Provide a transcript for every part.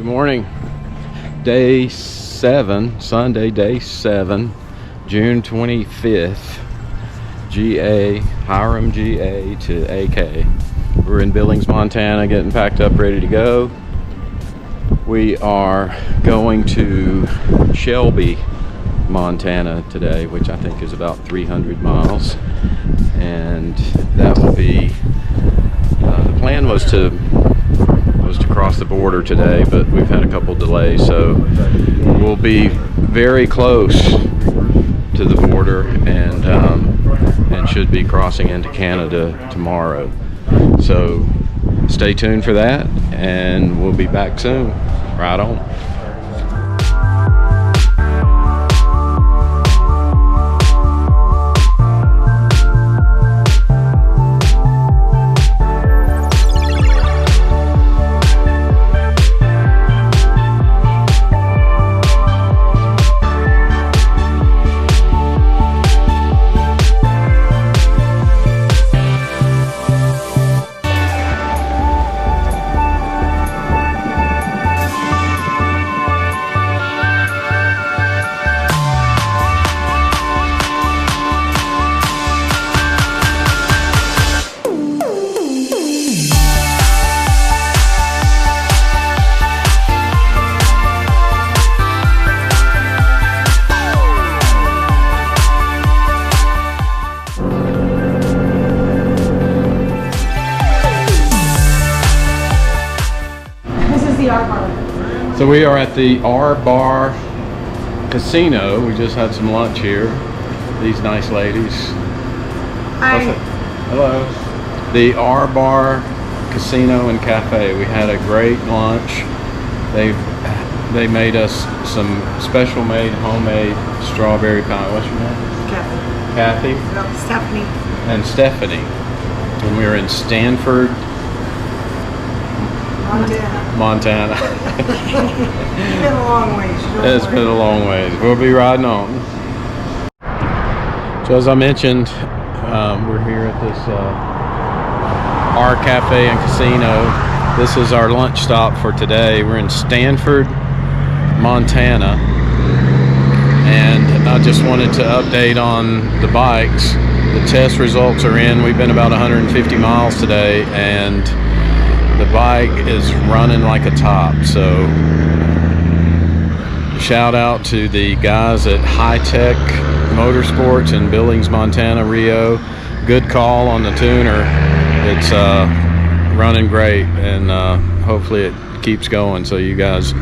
Good morning. Day 7, Sunday, day 7, June 25th. GA, Hiram GA to AK. We're in Billings, Montana, getting packed up, ready to go. We are going to Shelby, Montana today, which I think is about 300 miles. And that will be, the plan was to cross the border today, but we've had a couple delays, so we'll be very close to the border and should be crossing into Canada tomorrow. So stay tuned for that, and we'll be back soon. Right on. So we are at the R-Bar Casino. We just had some lunch here. These nice ladies. Hi. Hello. The R-Bar Casino and Cafe. We had a great lunch. They made us some special made homemade strawberry pie. What's your name? Kathy. Kathy? No, Stephanie. And Stephanie. And we were in Stanford, Montana. It's been a long ways. It's been a long ways. We'll be riding on. So as I mentioned, we're here at this R Cafe and Casino. This is our lunch stop for today. We're in Stanford, Montana. And I just wanted to update on the bikes. The test results are in. We've been about 150 miles today, and the bike is running like a top. So shout out to the guys at High Tech Motorsports in Billings, Montana, Rio. Good call on the tuner. It's running great, and hopefully it keeps going. So you guys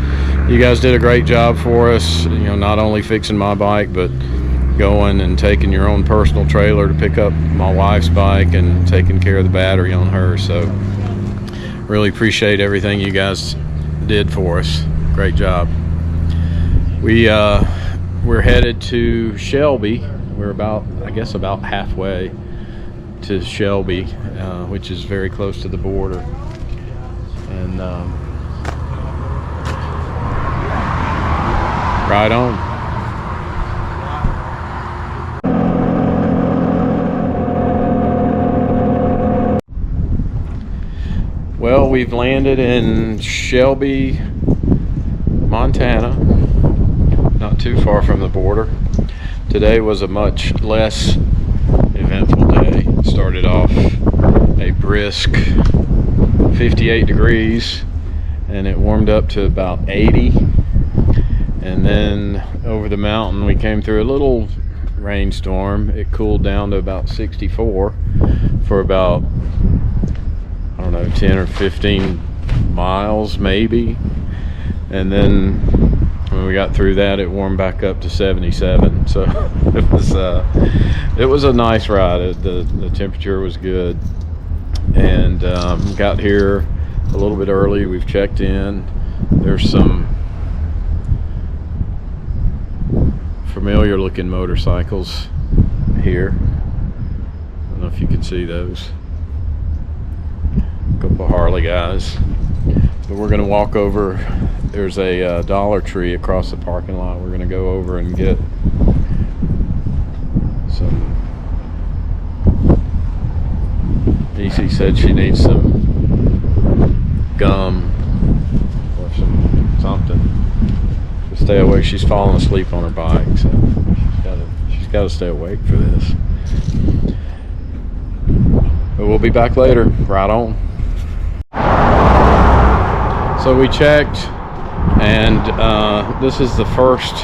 did a great job for us, you know, not only fixing my bike, but going and taking your own personal trailer to pick up my wife's bike and taking care of the battery on her. So really appreciate everything you guys did for us. Great job. We're headed to Shelby. We're about halfway to Shelby, which is very close to the border. And right on. Well, we've landed in Shelby, Montana, not too far from the border. Today was a much less eventful day. Started off a brisk 58 degrees, and it warmed up to about 80. And then over the mountain, we came through a little rainstorm. It cooled down to about 64 for about, I don't know, 10 or 15 miles maybe. And then when we got through that, it warmed back up to 77. So it was a nice ride. The temperature was good. And got here a little bit early. We've checked in. There's some familiar looking motorcycles here. I don't know if you can see those. Couple of Harley guys. But we're going to walk over. There's a Dollar Tree across the parking lot. We're going to go over and get some. Niecy said she needs some gum or some stay awake. She's falling asleep on her bike, so she's got to stay awake for this. But we'll be back later. Right on. So we checked, and this is the first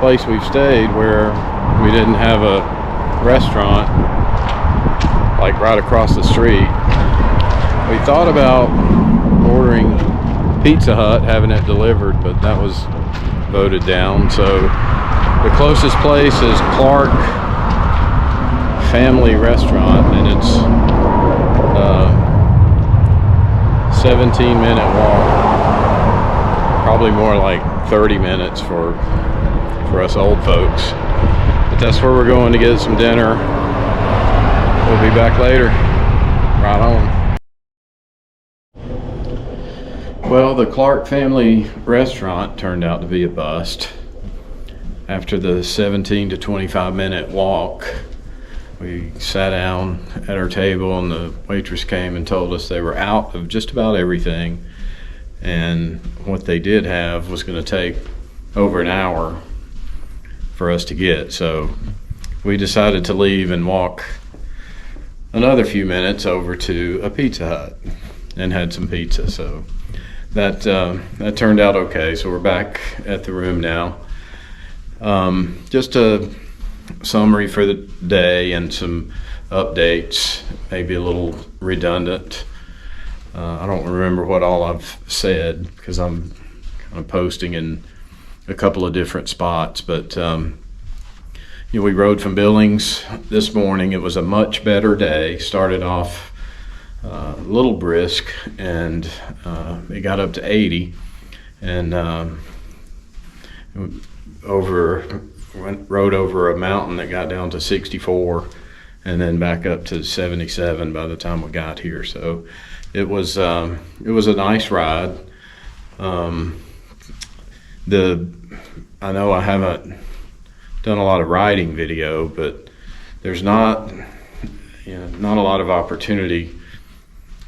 place we've stayed where we didn't have a restaurant like right across the street. We thought about ordering Pizza Hut, having it delivered, but that was voted down. So the closest place is Clark Family Restaurant, and it's 17-minute walk, probably more like 30 minutes for us old folks, but that's where we're going to get some dinner. We'll be back later. Right on. Well, the Clark Family Restaurant turned out to be a bust. After the 17 to 25-minute walk, we sat down at our table, and the waitress came and told us they were out of just about everything, and what they did have was going to take over an hour for us to get. So we decided to leave and walk another few minutes over to a Pizza Hut and had some pizza. So that turned out okay. So we're back at the room now. Just a summary for the day and some updates, maybe a little redundant. I don't remember what all I've said because I'm kind of posting in a couple of different spots, but we rode from Billings this morning. It was a much better day. Started off a little brisk, and it got up to 80, and rode over a mountain that got down to 64, and then back up to 77 by the time we got here. So it was a nice ride. I know I haven't done a lot of riding video, but there's not a lot of opportunity.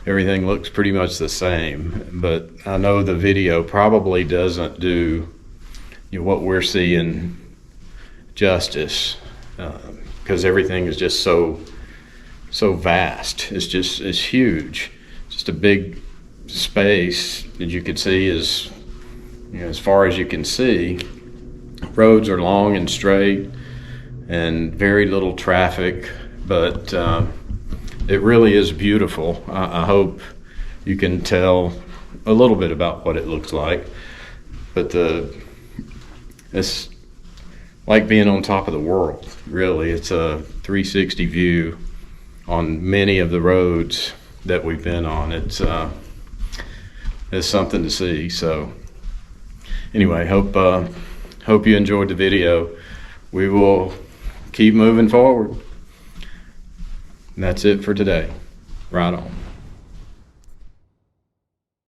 Everything looks pretty much the same, but I know the video probably doesn't do what we're seeing justice, because everything is just so vast. It's huge. Just a big space that you could see as far as you can see. Roads are long and straight and very little traffic, but it really is beautiful. I hope you can tell a little bit about what it looks like, but it's like being on top of the world, really. It's a 360 view on many of the roads that we've been on. It's something to see. So anyway, hope you enjoyed the video. We will keep moving forward. And that's it for today. Right on.